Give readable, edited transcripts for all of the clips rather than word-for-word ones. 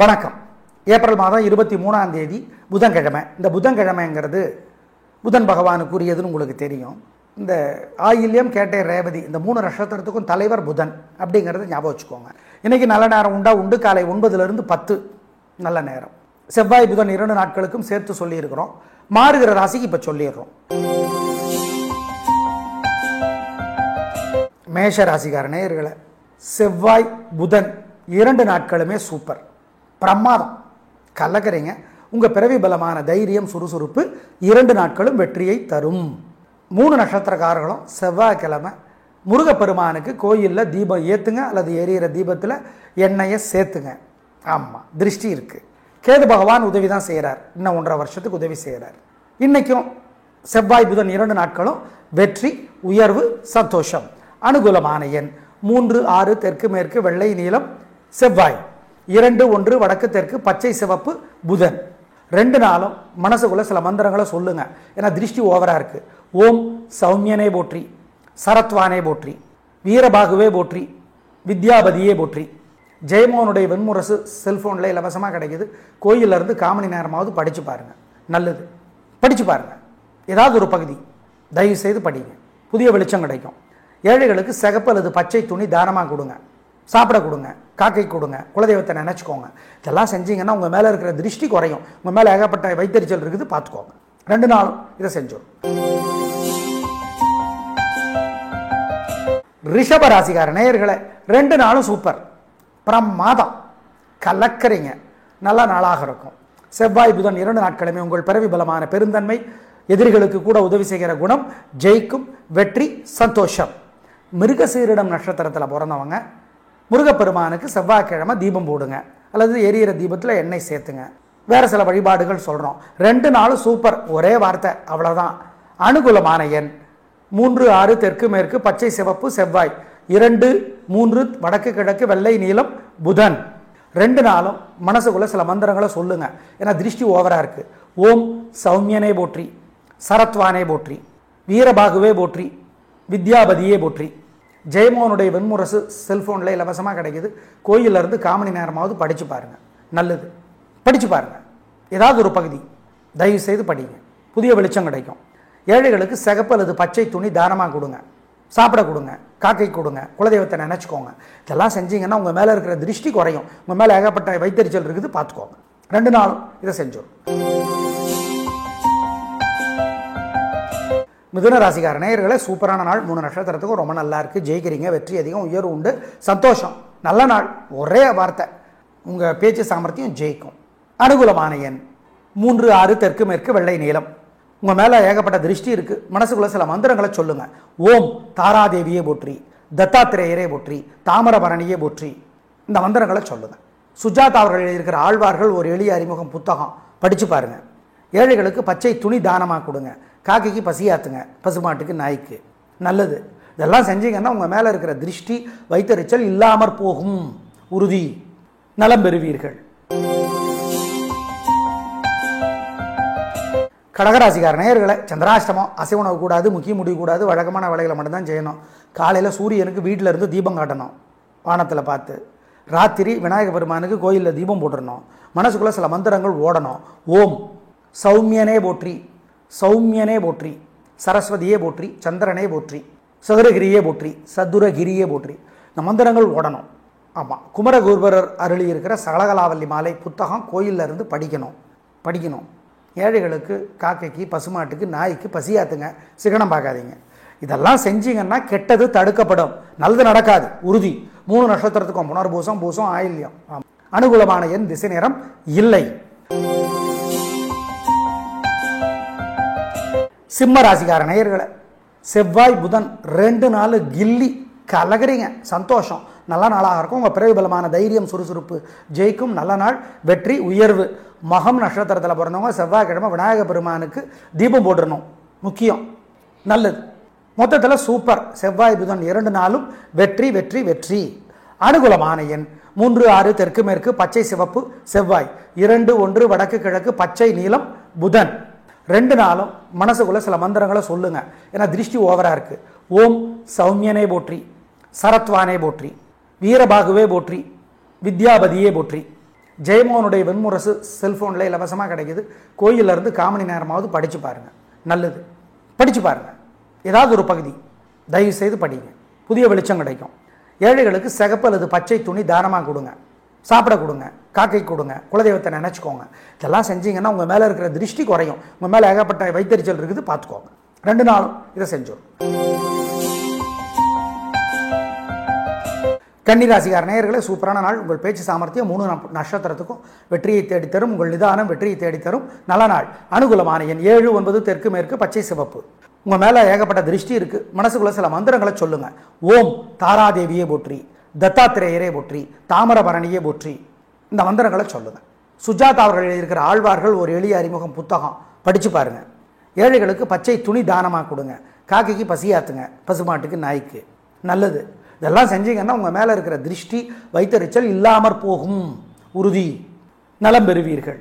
வணக்கம். ஏப்ரல் மாதம் 23ஆம் தேதி புதன்கிழமை. இந்த புதன்கிழமைங்கிறது புதன் பகவானுக்குரியதுன்னு உங்களுக்கு தெரியும். இந்த ஆயில்யம், கேட்டை, ரேவதி இந்த 3 நட்சத்திரத்துக்கும் தலைவர் புதன் அப்படிங்கிறது ஞாபகம் வச்சுக்கோங்க. இன்றைக்கி நல்ல நேரம் உண்டு. காலை 9லிருந்து 10 நல்ல நேரம். செவ்வாய் புதன் 2 நாட்களுக்கும் சேர்த்து சொல்லியிருக்கிறோம். மாறுகிற ராசிக்கு இப்போ சொல்லிடுறோம். மேஷ ராசிக்கார நேயர்களே, செவ்வாய் புதன் 2 நாட்களுமே சூப்பர், பிரமாதம், கலக்கிறீங்க. உங்கள் பிறவி பலமான தைரியம், சுறுசுறுப்பு 2 நாட்களும் வெற்றியை தரும். 3 நட்சத்திரக்காரர்களும் செவ்வாய்க்கிழமை முருகப்பெருமானுக்கு கோயிலில் தீபம் ஏற்றுங்க, அல்லது எரியிற தீபத்தில் எண்ணெயை சேர்த்துங்க. ஆமாம், திருஷ்டி இருக்குது. கேது பகவான் உதவி தான் செய்கிறார், இன்னும் 1.5 வருஷத்துக்கு உதவி செய்கிறார். இன்றைக்கும் செவ்வாய் புதன் 2 நாட்களும் வெற்றி, உயர்வு, சந்தோஷம். அனுகூலமான எண் 3, 6, தெற்கு மேற்கு, வெள்ளை, நீலம், செவ்வாய். 2, 1 வடக்கு தெற்கு, பச்சை சிவப்பு, புதன். 2 நாளும் மனசுக்குள்ள சில மந்திரங்களை சொல்லுங்க. ஏன்னா திருஷ்டி ஓவராக இருக்கு. ஓம் சௌமியனே போற்றி, சரத்வானே போற்றி, வீரபாகுவே போற்றி, வித்யாபதியே போற்றி. ஜெயமோகனுடைய வெண்முரசு செல்ஃபோனில் இலவசமாக கிடைக்குது. கோயிலிருந்து 1/4 மணி நேரமாவது படித்து பாருங்க. நல்லது, படித்து பாருங்க. ஏதாவது ஒரு பகுதி தயவு செய்து படிங்க, புதிய வெளிச்சம் கிடைக்கும். ஏழைகளுக்கு சிகப்பு அல்லது பச்சை துணி தானமாக கொடுங்க, சாப்பிட கொடுங்க, காக்கை கொடுங்க, குலதெய்வத்தை நினச்சிக்கோங்க. இதெல்லாம் செஞ்சீங்கன்னா உங்கள் மேலே இருக்கிற திருஷ்டி குறையும். உங்கள் மேலே ஏகப்பட்ட வைத்தறிச்சல் இருக்குது, பார்த்துக்கோங்க. 2 நாளும் இதை செஞ்சோம். ரிஷப ராசிக்கார நேயர்களே, 2 நாளும் சூப்பர், பிரமாதம், கலக்கிறீங்க. நல்ல நாளாக இருக்கும். செவ்வாய் புதன் 2 நாட்களுமே உங்கள் பிறவி பலமான பெருந்தன்மை, எதிரிகளுக்கு கூட உதவி செய்கிற குணம், ஜெயிக்கும், வெற்றி, சந்தோஷம். மிருகசீரிடம் நட்சத்திரத்தில் பிறந்தவங்க முருகப்பெருமானுக்கு செவ்வாய்க்கிழமை தீபம் போடுங்க, அல்லது எரியிற தீபத்தில் எண்ணெய் சேர்த்துங்க. வேறு சில வழிபாடுகள் சொல்கிறோம். 2 நாளும் சூப்பர், ஒரே வார்த்தை, அவ்வளோதான். அனுகூலமான எண் 3, 6 தெற்கு மேற்கு, பச்சை சிவப்பு, செவ்வாய். 2, 3 வடக்கு கிழக்கு, வெள்ளை, நீலம், புதன். 2 நாளும் மனசுக்குள்ள சில மந்திரங்களை சொல்லுங்க. ஏன்னா திருஷ்டி ஓவராக இருக்கு. ஓம் சௌமியனே போற்றி, சரத்வானே போற்றி, வீரபாகுவே போற்றி, வித்யாபதியே போற்றி. ஜெயமோகனுடைய வெண்முரசு செல்ஃபோனில் இலவசமாக கிடைக்குது. கோயிலிருந்து 1/4 மணி நேரமாவது படித்து பாருங்கள். நல்லது, படித்து பாருங்கள். ஏதாவது ஒரு பகுதி தயவு செய்து படிங்க, புதிய வெளிச்சம் கிடைக்கும். ஏழைகளுக்கு சிகப்பு அல்லது பச்சை துணி தானமாக கொடுங்க, சாப்பிட கொடுங்க, காக்கை கொடுங்க, குலதெய்வத்தை நினச்சிக்கோங்க. இதெல்லாம் செஞ்சீங்கன்னா உங்கள் மேலே இருக்கிற திருஷ்டி குறையும். உங்கள் மேலே ஏகப்பட்ட வைத்தறிச்சல் இருக்குது, பார்த்துக்கோங்க. 2 நாளும் இதை செஞ்சோம். மிதுன ராசிக்கார நேயர்களே, சூப்பரான நாள். 3 நட்சத்திரத்துக்கும் ரொம்ப நல்லா இருக்குது. ஜெயிக்கிறீங்க, வெற்றி அதிகம், உயர்வு உண்டு, சந்தோஷம். நல்ல நாள், ஒரே வார்த்தை, உங்கள் பேச்சு சாமர்த்தியம் ஜெயிக்கும். அனுகூலமான எண் 3, 6 தெற்கு மேற்கு, வெள்ளை, நீலம். உங்கள் மேலே ஏகப்பட்ட திருஷ்டி இருக்குது. மனசுக்குள்ள சில மந்திரங்களை சொல்லுங்கள். ஓம் தாராதேவியே போற்றி, தத்தாத்திரேயரே போற்றி, தாமிரபரணியே போற்றி. இந்த மந்திரங்களை சொல்லுங்கள். சுஜாதா அவர்கள் எழுதியிருக்கிற ஆழ்வார்கள் ஒரு எளிய அறிமுகம் புத்தகம் படித்து பாருங்கள். ஏழைகளுக்கு பச்சை துணி தானமாக கொடுங்க, காக்கைக்கு பசியாத்துங்க, பசுமாட்டுக்கு, நாய்க்கு. நல்லது. இதெல்லாம் செஞ்சீங்கன்னா உங்கள் மேலே இருக்கிற திருஷ்டி வைத்தறிச்சல் இல்லாமற் போகும், உறுதி, நலம் பெறுவீர்கள். கடகராசிக்கார நேயர்களே, சந்திராஷ்டமம். அசைவ உணவு கூடாது, முக்கிய முடிவு கூடாது, வழக்கமான வேலைகளை மட்டும்தான் செய்யணும். காலையில் சூரியனுக்கு வீட்டில் இருந்து தீபம் காட்டணும், வானத்தில் பார்த்து. ராத்திரி விநாயகர் பெருமானுக்கு கோயிலில் தீபம் போட்டுடணும். மனசுக்குள்ளே சில மந்திரங்கள் ஓடணும். ஓம் சௌமியனே போற்றி, சௌமியனே போற்றி, சரஸ்வதியே போற்றி, சந்திரனே போற்றி, சதுரகிரியே போற்றி, சதுரகிரியே போற்றி. இந்த மந்திரங்கள் ஓடணும். ஆமாம், குமரகுருபரர் அருளி இருக்கிற சகலகலாவல்லி மாலை புத்தகம் கோயிலில் இருந்து படிக்கணும். ஏழைகளுக்கு, காக்கைக்கு, பசுமாட்டுக்கு, நாய்க்கு பசியாத்துங்க, சிகனம் பார்க்காதீங்க. இதெல்லாம் செஞ்சீங்கன்னா கெட்டது தடுக்கப்படும், நல்லது நடக்காது, உறுதி. 3 நட்சத்திரத்துக்கும் புனர்பூசம், பூசம், ஆயில்யம். அனுகூலமான எண், திசை, நேரம் இல்லை. சிம்ம ராசிக்கார நேயர்களே, செவ்வாய் புதன் 2 நாள் கில்லி, கலகிறீங்க, சந்தோஷம். நல்ல நாளாக இருக்கும். உங்கள் பிறவி பலமான தைரியம், சுறுசுறுப்பு ஜெயிக்கும். நல்ல நாள், வெற்றி, உயர்வு. மகம் நட்சத்திரத்தில் பிறந்தவங்க செவ்வாய்க்கிழமை விநாயகர் பெருமானுக்கு தீபம் போட்டுடணும், முக்கியம். நல்லது. மொத்தத்தில் சூப்பர். செவ்வாய் புதன் 2 நாளும் வெற்றி, வெற்றி, வெற்றி. அனுகூலமான எண் 3, 6 தெற்கு மேற்கு, பச்சை சிவப்பு, செவ்வாய். 2, 1 வடக்கு கிழக்கு, பச்சை, நீலம், புதன். 2 நாளும் மனசுக்குள்ள சில மந்திரங்களை சொல்லுங்க. ஏன்னா திருஷ்டி ஓவராக இருக்கு. ஓம் சௌமியனே போற்றி, சரத்வானே போற்றி, வீரபாகுவே போற்றி, வித்யாபதியே போற்றி. ஜெயமோகனுடைய வெண்முரசு செல்ஃபோனில் இலவசமாக கிடைக்குது. கோயிலிருந்து 1/4 மணி நேரமாவது படித்து பாருங்கள், நல்லது. படித்து பாருங்கள், ஏதாவது ஒரு பகுதி தயவு செய்து படிங்க, புதிய வெளிச்சம் கிடைக்கும். ஏழைகளுக்கு சிகப்பு அல்லது பச்சை துணி தானமாக கொடுங்க, சாப்பிட கொடுங்க, காக்கை கொடுங்க, குலதெய்வத்தை நினச்சிக்கோங்க. இதெல்லாம் செஞ்சீங்கன்னா உங்கள் மேலே இருக்கிற திருஷ்டி குறையும். உங்கள் மேலே ஏகப்பட்ட வைத்தறிச்சல் இருக்குது, பார்த்துக்கோங்க. 2 நாளும் இதை செஞ்சோம். கன்னிராசிக்கார நேயர்களே, சூப்பரான நாள். உங்கள் பேச்சு சாமர்த்தியம் 3 நட்சத்திரத்துக்கும் வெற்றியை தேடித்தரும். உங்கள் நிதானம் வெற்றியை தேடித்தரும். நல்ல நாள். அனுகூலமான எண் 7, 9, தெற்கு மேற்கு, பச்சை சிவப்பு. உங்கள் மேலே ஏகப்பட்ட திருஷ்டி இருக்குது. மனசுக்குள்ள சில மந்திரங்களை சொல்லுங்கள். ஓம் தாராதேவியே போற்றி, தத்தாத்திரேயரே போற்றி, தாமிரபரணியே போற்றி. இந்த மந்திரங்களை சொல்லுங்கள். சுஜாதா அவர்கள் எழுதியிருக்கிற ஆழ்வார்கள் ஒரு எளிய அறிமுகம் புத்தகம் படித்து பாருங்கள். ஏழைகளுக்கு பச்சை துணி தானமாக கொடுங்க, காக்கைக்கு பசியாத்துங்க, பசுமாட்டுக்கு நாய்க்கு, நல்லது. இதெல்லாம் செஞ்சீங்கன்னா உங்கள் மேலே இருக்கிற திருஷ்டி வைத்தறிச்சல் இல்லாமற் போகும், உறுதி. நலம் பெறுவீர்கள்.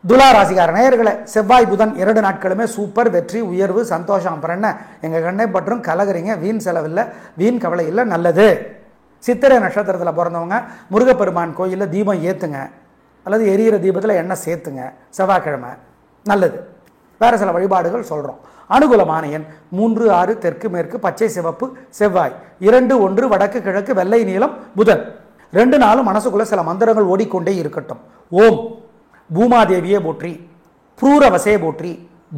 துலா ராசிக்கார நேயர்களே, செவ்வாய் புதன் 2 நாட்களுமே சூப்பர். வெற்றி, உயர்வு, சந்தோஷம். அப்புறம் என்ன, எங்கள் கண்ணை பற்றும் கலகரிங்க, வீண் செலவில்லை, வீண் கவலை இல்லை, நல்லது. சித்திரை நட்சத்திரத்தில் பிறந்தவங்க முருகப்பெருமான் கோயிலில் தீபம் ஏற்றுங்க, அல்லது எரியிற தீபத்தில் எண்ணெய் சேர்த்துங்க, செவ்வாய்க்கிழமை, நல்லது. வேறு சில வழிபாடுகள் சொல்கிறோம். அனுகூலமான எண் 3, 6, தெற்கு மேற்கு, பச்சை சிவப்பு, செவ்வாய். 2, 1, வடக்கு கிழக்கு, வெள்ளை நீலம், புதன். 2 நாளும் மனசுக்குள்ள சில மந்திரங்கள் ஓடிக்கொண்டே இருக்கட்டும். ஓம் பூமாதேவியே போற்றி, புரூரவசே போற்றி,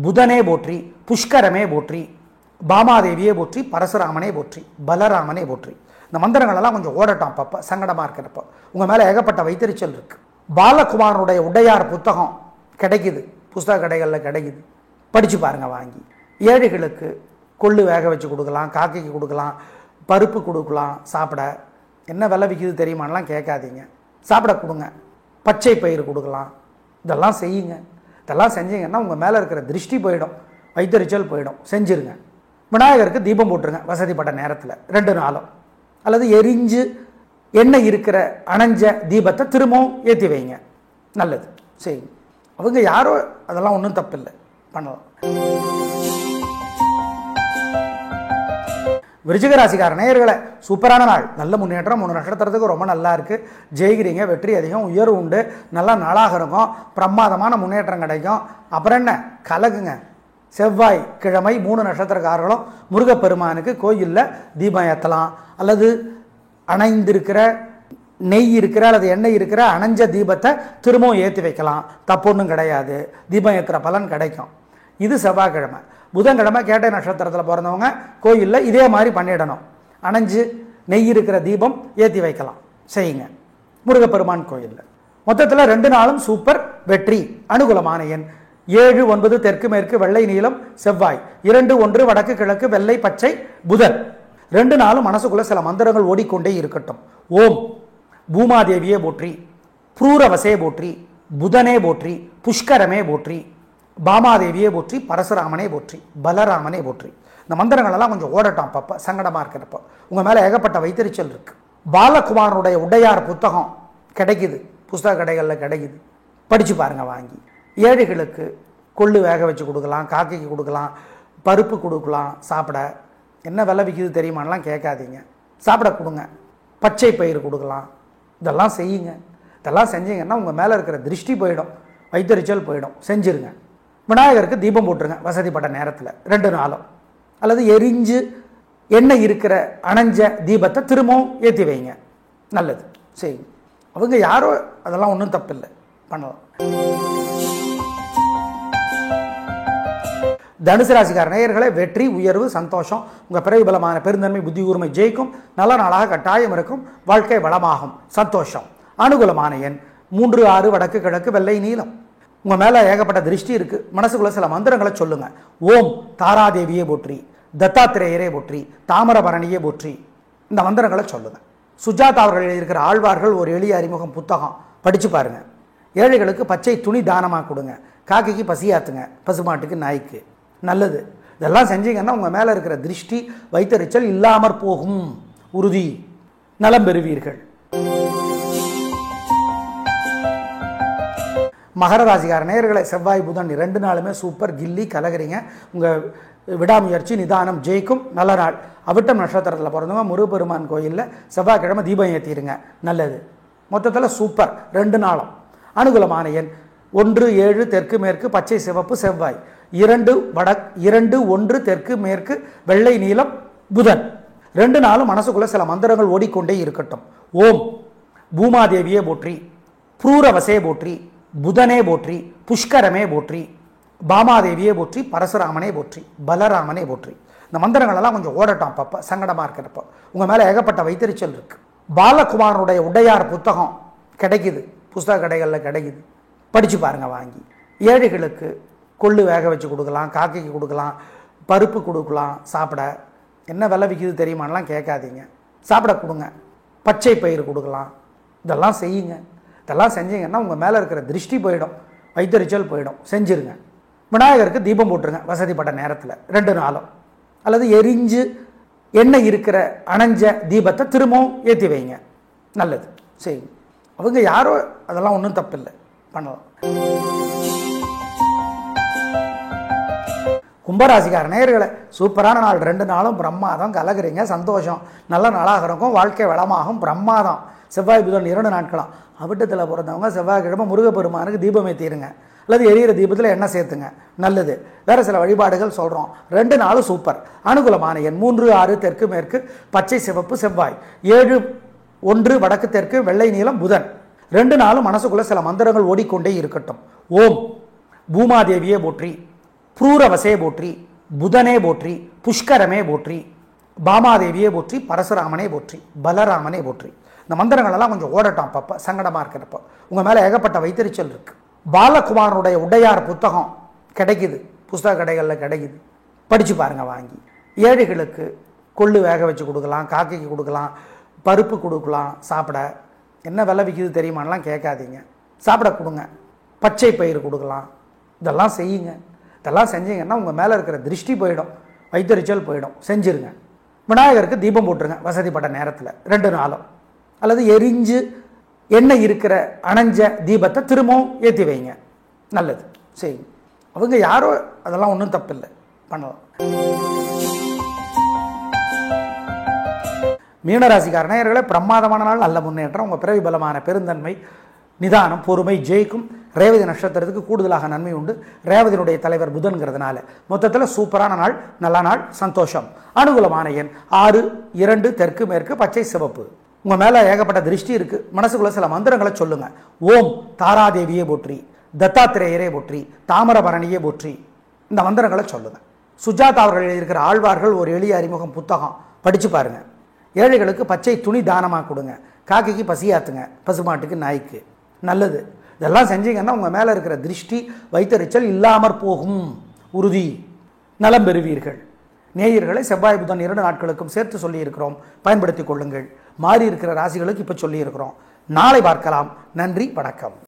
புதனே போற்றி, புஷ்கரமே போற்றி, பாமாதேவியே போற்றி, பரசுராமனே போற்றி, பலராமனே போற்றி. இந்த மந்திரங்களெல்லாம் கொஞ்சம் ஓடட்டும் அப்பப்போ, சங்கடமாக இருக்கிறப்போ. உங்கள் மேலே ஏகப்பட்ட வைத்தறிச்சல் இருக்குது. பாலகுமாரனுடைய உடையார் புத்தகம் கிடைக்குது, புஸ்தக கடைகளில் கிடைக்குது, படித்து பாருங்கள் வாங்கி. ஏழைகளுக்கு கொள்ளு வேக வச்சு கொடுக்கலாம், காக்கைக்கு கொடுக்கலாம், பருப்பு கொடுக்கலாம், சாப்பிட. என்ன விலை விற்கிது தெரியுமானலாம் கேட்காதீங்க, சாப்பிட கொடுங்க. பச்சை பயிர் கொடுக்கலாம். இதெல்லாம் செய்யுங்க. இதெல்லாம் செஞ்சீங்கன்னா உங்கள் மேலே இருக்கிற திருஷ்டி போயிடும், வைத்தறிச்சல் போயிடும். செஞ்சுருங்க. விநாயகருக்கு தீபம் போட்டுருங்க வசதிப்பட்ட நேரத்தில் 2 நாளும். அல்லது எரிஞ்சு எண்ணெய் இருக்கிற அணைஞ்ச தீபத்தை திரும்பவும் ஏற்றி வைங்க, நல்லது. செய்யுங்க. அவங்க யாரோ, அதெல்லாம் ஒன்றும் தப்பில்லை, பண்ணலாம். விருச்சிக ராசிக்கார நேயர்களே, சூப்பரான நாள். நல்ல முன்னேற்றம். 3 நட்சத்திரத்துக்கு ரொம்ப நல்லா இருக்குது. ஜெயிக்கிறீங்க, வெற்றி அதிகம், உயர்வு உண்டு, நல்ல நாளாக இருக்கும், பிரமாதமான முன்னேற்றம் கிடைக்கும். அப்புறம் என்ன, கலகுங்க. செவ்வாய் கிழமை 3 நட்சத்திரக்காரர்களும் முருகப்பெருமானுக்கு கோயிலில் தீபம் ஏற்றலாம், அல்லது அணைந்திருக்கிற நெய் இருக்கிற அல்லது எண்ணெய் இருக்கிற அணைஞ்ச தீபத்தை திரும்பவும் ஏற்றி வைக்கலாம், தப்பொன்றும் கிடையாது. தீபம் ஏற்றுற பலன் கிடைக்கும். இது செவ்வாய்க்கிழமை. புதன்கிழமை கேட்டை நட்சத்திரத்தில் பிறந்தவங்க கோயிலில் இதே மாதிரி பண்ணிடணும். அணைஞ்சு நெய் இருக்கிற தீபம் ஏற்றி வைக்கலாம், செய்யுங்க முருகப்பெருமான் கோயிலில். மொத்தத்தில் 2 நாளும் சூப்பர், வெற்றி. அனுகூலமான எண் 7, 9, தெற்கு மேற்கு, வெள்ளை நீலம், செவ்வாய். 2, 1, வடக்கு கிழக்கு, வெள்ளை பச்சை, புதன். 2 நாளும் மனசுக்குள்ள சில மந்திரங்கள் ஓடிக்கொண்டே இருக்கட்டும். ஓம் பூமாதேவியே போற்றி, புரூரவசே போற்றி, புதனே போற்றி, புஷ்கரமே போற்றி, பாமாதேவியே போற்றி, பரசுராமனே போற்றி, பலராமனே போற்றி. இந்த மந்திரங்களெல்லாம் கொஞ்சம் ஓடட்டும் அப்பப்போ, சங்கடமாக இருக்கிறப்போ. உங்கள் மேலே ஏகப்பட்ட வைத்தறிச்சல் இருக்குது. பாலகுமாரனுடைய உடையார் புத்தகம் கிடைக்குது, புஸ்தக கடைகளில் கிடைக்குது, படித்து பாருங்கள் வாங்கி. ஏழைகளுக்கு கொள்ளு வேக வச்சு கொடுக்கலாம், காக்கைக்கு கொடுக்கலாம், பருப்பு கொடுக்கலாம், சாப்பிட. என்ன விலை விற்கிது தெரியுமானலாம் கேட்காதீங்க, சாப்பிட கொடுங்க. பச்சை பயிர் கொடுக்கலாம். இதெல்லாம் செய்யுங்க. இதெல்லாம் செஞ்சீங்கன்னா உங்கள் மேலே இருக்கிற திருஷ்டி போயிடும், வைத்தறிச்சல் போயிடும். செஞ்சுருங்க. விநாயகருக்கு தீபம் போட்டுருங்க வசதிப்பட்ட நேரத்தில் 2 நாளும். அல்லது எரிஞ்சு எண்ணெய் இருக்கிற அணைஞ்ச தீபத்தை திரும்பவும் ஏற்றி வைங்க, நல்லது. செய்யுங்க. அவங்க யாரோ, அதெல்லாம் ஒன்றும் தப்பில்லை, பண்ணலாம். தனுசு ராசிக்கார நேயர்களே, வெற்றி, உயர்வு, சந்தோஷம். உங்கள் பிறவி பலமான பெருந்தன்மை, புத்தி கூர்மை ஜெயிக்கும். நல்ல நாளாக கட்டாயம் இருக்கும். வாழ்க்கை வளமாகும். சந்தோஷம். அனுகூலமான எண் 3, 6, வடக்கு கிழக்கு, வெள்ளை நீலம். உங்கள் மேலே ஏகப்பட்ட திருஷ்டி இருக்குது. மனசுக்குள்ள சில மந்திரங்களை சொல்லுங்கள். ஓம் தாராதேவியே போற்றி, தத்தாத்திரேயரே போற்றி, தாமிரபரணியே போற்றி. இந்த மந்திரங்களை சொல்லுங்கள். சுஜாதா அவர்கள் எழுதியிருக்கிற ஆழ்வார்கள் ஒரு எளிய அறிமுகம் புத்தகம் படித்து பாருங்கள். ஏழைகளுக்கு பச்சை துணி தானமாக கொடுங்க, காக்கைக்கு பசியாத்துங்க, பசுமாட்டுக்கு நாய்க்கு, நல்லது. இதெல்லாம் செஞ்சீங்கன்னா உங்கள் மேலே இருக்கிற திருஷ்டி வைத்தறிச்சல் இல்லாமற் போகும், உறுதி. நலம் பெறுவீர்கள். மகர ராசிக்கார நேயர்களை, செவ்வாய் புதன் 2 நாளுமே சூப்பர், கில்லி, கலகரிங்க. உங்கள் விடாமுயற்சி நிதானம் ஜெயிக்கும். நல்ல நாள். அவிட்டம் நட்சத்திரத்தில் பிறந்தவங்க முருகப்பெருமான் கோயிலில் செவ்வாய்க்கிழமை தீபம் ஏற்றிடுங்க, நல்லது. மொத்தத்தில் சூப்பர் 2 நாளும். அனுகூலமான எண் 1 7 தெற்கு மேற்கு பச்சை சிவப்பு செவ்வாய், 2 1 தெற்கு மேற்கு வெள்ளை நீலம் புதன். 2 நாளும் மனசுக்குள்ள சில மந்திரங்கள் ஓடிக்கொண்டே இருக்கட்டும். ஓம் பூமாதேவியே போற்றி, புரூரவசே போற்றி, புதனே போற்றி, புஷ்கரமே போற்றி, பாமாதேவியே போற்றி, பரசுராமனே போற்றி, பலராமனே போற்றி. இந்த மந்திரங்களெல்லாம் கொஞ்சம் ஓடட்டும் அப்பப்போ சங்கடமாக இருக்கிறப்போ. உங்கள் மேலே ஏகப்பட்ட வைத்தறிச்சல் இருக்குது. பாலகுமாரனுடைய உடையார் புத்தகம் கிடைக்குது, புஸ்தக கடைகளில் கிடைக்குது, படித்து பாருங்கள் வாங்கி. ஏழைகளுக்கு கொள்ளு வேக வச்சு கொடுக்கலாம், காக்கைக்கு கொடுக்கலாம், பருப்பு கொடுக்கலாம். சாப்பிட என்ன விலை விற்கிது தெரியுமானலாம் கேட்காதீங்க, சாப்பிட கொடுங்க. பச்சை பயிறு கொடுக்கலாம். இதெல்லாம் செய்யுங்க. இதெல்லாம் செஞ்சீங்கன்னா உங்கள் மேலே இருக்கிற திருஷ்டி போயிடும், வைத்தறிச்சல் போயிடும். செஞ்சுருங்க. விநாயகருக்கு தீபம் போட்டுருங்க வசதிப்பட்ட நேரத்தில் 2 நாளும். அல்லது எரிஞ்சு எண்ணெய் இருக்கிற அணைஞ்ச தீபத்தை திரும்பவும் ஏற்றி வைங்க, நல்லது. செய்யுங்க. அவங்க யாரோ அதெல்லாம் ஒன்றும் தப்பு இல்லை, பண்ணலாம். கும்பராசிக்கார நேயர்களே, சூப்பரான நாள். 2 நாளும் பிரம்மாதம். கலகுறீங்க, சந்தோஷம். நல்ல நாளாக இருக்கும், வாழ்க்கை வளமாகும். பிரம்மாதம். செவ்வாய் புதன் 2 நாட்களாம். அவிட்டத்தில் பிறந்தவங்க செவ்வாய்க்கிழமை முருகப்பெருமானுக்கு தீபம் ஏற்றிடுங்க, அல்லது எரியிற தீபத்தில் எண்ணெய் சேர்த்துங்க, நல்லது. வேறு சில வழிபாடுகள் சொல்கிறோம். 2 நாளும் சூப்பர். அனுகூலமான எண் 3 6 தெற்கு மேற்கு பச்சை சிவப்பு செவ்வாய், 7 1 வடக்கு தெற்கு வெள்ளை நீலம் புதன். 2 நாளும் மனசுக்குள்ள சில மந்திரங்கள் ஓடிக்கொண்டே இருக்கட்டும். ஓம் பூமாதேவியே போற்றி, புரூரவசே போற்றி, புதனே போற்றி, புஷ்கரமே போற்றி, பாமாதேவியே போற்றி, பரசுராமனே போற்றி, பலராமனே போற்றி. இந்த மந்திரங்களெல்லாம் கொஞ்சம் ஓடட்டும் அப்பப்போ சங்கடமாக இருக்கிறப்போ. உங்கள் மேலே ஏகப்பட்ட வைத்தறிச்சல் இருக்குது. பாலகுமாரனுடைய உடையார் புத்தகம் கிடைக்குது, புஸ்தக கடைகளில் கிடைக்குது, படித்து பாருங்கள் வாங்கி. ஏழைகளுக்கு கொள்ளு வேக வச்சு கொடுக்கலாம், காக்கைக்கு கொடுக்கலாம், பருப்பு கொடுக்கலாம். சாப்பிட என்ன விலை விற்கிது தெரியுமானலாம் கேட்காதீங்க, சாப்பிட கொடுங்க. பச்சை பயிறு கொடுக்கலாம். இதெல்லாம் செய்யுங்க. இதெல்லாம் செஞ்சீங்கன்னா உங்கள் மேலே இருக்கிற திருஷ்டி போயிடும், வைத்தறிச்சல் போயிடும். செஞ்சுருங்க. விநாயகருக்கு தீபம் போட்டுருங்க வசதிப்பட்ட நேரத்தில் 2 நாளும். அல்லது எரிஞ்சு எண்ணெய் இருக்கிற அணைஞ்ச தீபத்தை திரும்பவும் ஏற்றி வைங்க, நல்லது. செய்யுங்க. அவங்க யாரோ அதெல்லாம் ஒன்றும் தப்பு இல்லை, பண்ணலாம். மீனராசிக்கார நேயர்களே, பிரமாதமான நாள், நல்ல முன்னேற்றம். உங்கள் பிறவி பலமான பெருந்தன்மை நிதானம் பொறுமை ஜெயிக்கும். ரேவதி நட்சத்திரத்துக்கு கூடுதலாக நன்மை உண்டு. ரேவதியினுடைய தலைவர் புதன்கிறதுனால மொத்தத்தில் சூப்பரான நாள், நல்ல நாள், சந்தோஷம். அனுகூலமான எண் 6 2 தெற்கு மேற்கு பச்சை சிவப்பு. உங்கள் மேலே ஏகப்பட்ட திருஷ்டி இருக்குது. மனசுக்குள்ள சில மந்திரங்களை சொல்லுங்கள். ஓம் தாராதேவியே போற்றி, தத்தாத்திரேயரே போற்றி, தாமிரபரணியே போற்றி. இந்த மந்திரங்களை சொல்லுங்கள். சுஜாதா அவர்கள் எழுதியிருக்கிற ஆழ்வார்கள் ஒரு எளிய அறிமுகம் புத்தகம் படித்து பாருங்கள். ஏழைகளுக்கு பச்சை துணி தானமாக கொடுங்க, காக்கைக்கு பசியாத்துங்க, பசுமாட்டுக்கு நாய்க்கு, நல்லது. இதெல்லாம் செஞ்சீங்கன்னா உங்கள் மேலே இருக்கிற திருஷ்டி வைத்தறிச்சல் இல்லாமற் போகும், உறுதி. நலம் பெறுவீர்கள். நேயர்களை செவ்வாய் புதன் 2 நாட்களுக்கும் சேர்த்து சொல்லியிருக்கிறோம், பயன்படுத்திக் கொள்ளுங்கள். மாறி இருக்கிற ராசிகளுக்கு இப்போ சொல்லியிருக்கிறோம். நாளை பார்க்கலாம். நன்றி, வணக்கம்.